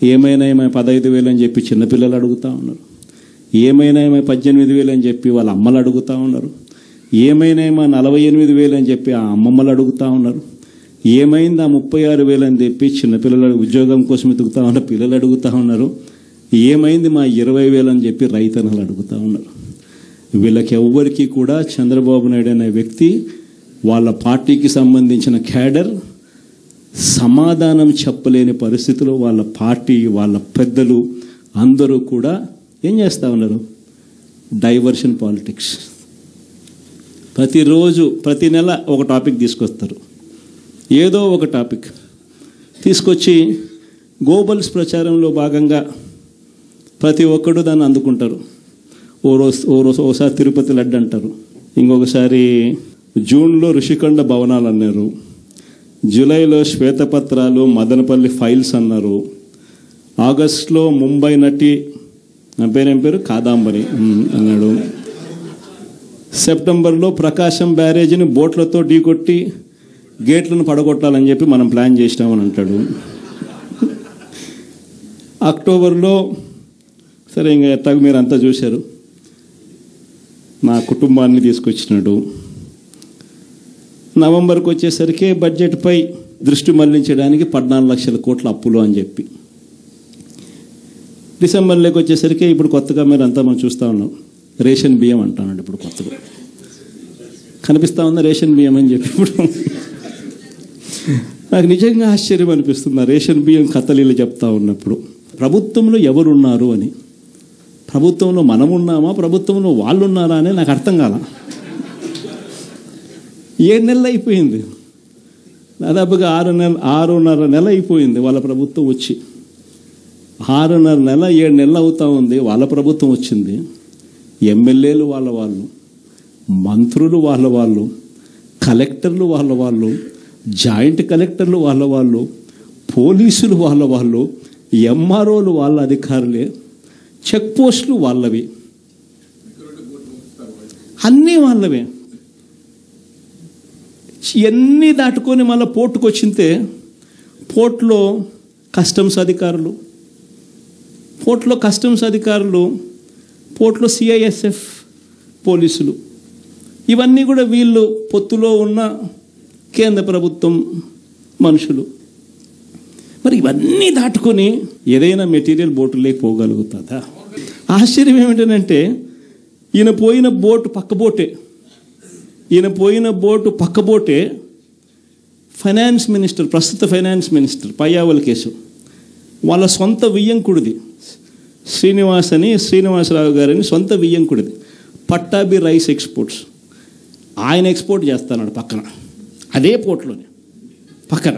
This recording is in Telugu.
ఏమైనా 15,000 అని చెప్పి చిన్నపిల్లలు అడుగుతూ ఉన్నారు. ఏమైనా 18,000 అని చెప్పి వాళ్ళ అమ్మలు అడుగుతూ ఉన్నారు. ఏమైనా 48,000 అని చెప్పి ఆ అమ్మమ్మలు అడుగుతూ ఉన్నారు. ఏమైంది 36,000 అని చెప్పి చిన్నపిల్లలు ఉద్యోగం కోసం ఎదుగుతూ ఉన్న పిల్లలు అడుగుతూ ఉన్నారు. ఏమైంది 20,000 అని చెప్పి రైతన్నలు అడుగుతూ ఉన్నారు. వీళ్ళకి ఎవ్వరికీ కూడా చంద్రబాబు నాయుడు అనే వ్యక్తి వాళ్ళ పార్టీకి సంబంధించిన క్యాడర్ సమాధానం చెప్పలేని పరిస్థితిలో వాళ్ళ పార్టీ వాళ్ళ పెద్దలు అందరూ కూడా ఏం చేస్తూ ఉన్నారు? Diversion politics. ప్రతిరోజు ప్రతి నెల ఒక టాపిక్ తీసుకొస్తారు. ఏదో ఒక టాపిక్ తీసుకొచ్చి గోబల్స్ ప్రచారంలో భాగంగా ప్రతి ఒక్కడు దాన్ని అందుకుంటారు. ఓసారి తిరుపతి లడ్డు అంటారు, ఇంకొకసారి జూన్లో ఋషికొండ భవనాలు అన్నారు, జూలైలో శ్వేతపత్రాలు మదనపల్లి ఫైల్స్ అన్నారు, ఆగస్టులో ముంబై నటి ఏం పేరు కాదాంబరి అన్నాడు, సెప్టెంబర్లో ప్రకాశం బ్యారేజీని బోట్లతో ఢీకొట్టి గేట్లను పడగొట్టాలని చెప్పి మనం ప్లాన్ చేసినామని అంటాడు. అక్టోబర్లో సరే ఇంకా ఎట్టాగ మీరు అంతా చూశారు, నా కుటుంబాన్ని తీసుకొచ్చినాడు. నవంబర్కి వచ్చేసరికి బడ్జెట్పై దృష్టి మళ్లించడానికి 14 లక్షల కోట్ల అప్పులు అని చెప్పి, డిసెంబర్లోకి వచ్చేసరికి ఇప్పుడు కొత్తగా మీరు అంతా మనం చూస్తూ ఉన్నాం రేషన్ బియ్యం అంటానండి. ఇప్పుడు కొత్తగా కనిపిస్తూ ఉందా రేషన్ బియ్యం అని చెప్పి. ఇప్పుడు నాకు నిజంగా ఆశ్చర్యం అనిపిస్తుంది రేషన్ బియ్యం కథలీలు చెప్తా ఉన్నప్పుడు. ప్రభుత్వంలో ఎవరున్నారు అని, ప్రభుత్వంలో మనం ఉన్నామా, ప్రభుత్వంలో వాళ్ళు ఉన్నారా అని నాకు అర్థం కాల. 7 నెలలు అయిపోయింది, దాదాపుగా 6.5 నెల అయిపోయింది వాళ్ళ ప్రభుత్వం వచ్చి. 6.5 నెల 7 నెలలు అవుతా ఉంది వాళ్ళ ప్రభుత్వం వచ్చింది. ఎమ్మెల్యేలు వాళ్ళు, మంత్రులు వాళ్ళు, కలెక్టర్లు వాళ్ళు, జాయింట్ కలెక్టర్లు వాళ్ళు, పోలీసులు వాళ్ళు, ఎంఆర్ఓలు వాళ్ళ అధికారులే, చెక్ పోస్టులు వాళ్ళవి, అన్నీ వాళ్ళవే. ఇవన్నీ దాటుకొని మళ్ళీ పోర్టుకు వచ్చింతే పోర్టులో కస్టమ్స్ అధికారులు, పోర్టులో సిఐఎస్ఎఫ్ పోలీసులు, ఇవన్నీ కూడా వీళ్ళు పొత్తులో ఉన్న కేంద్ర ప్రభుత్వం మనుషులు. మరి ఇవన్నీ దాటుకొని ఏదైనా మెటీరియల్ బోటులోకి పోగలుగుతుందా? ఆశ్చర్యం ఏమిటంటే ఈయన పోయిన బోటు పక్కబోటే ఫైనాన్స్ మినిస్టర్, ప్రస్తుత ఫైనాన్స్ మినిస్టర్ పయ్యావుల కేసు వాళ్ళ సొంత వియ్యంకుడిది, శ్రీనివాసరావు గారని సొంత వియ్యంకుడిది, పట్టాభి రైస్ ఎక్స్పోర్ట్స్. ఆయన ఎక్స్పోర్ట్ చేస్తాడు పక్కన, అదే పోర్ట్లోనే పక్కన.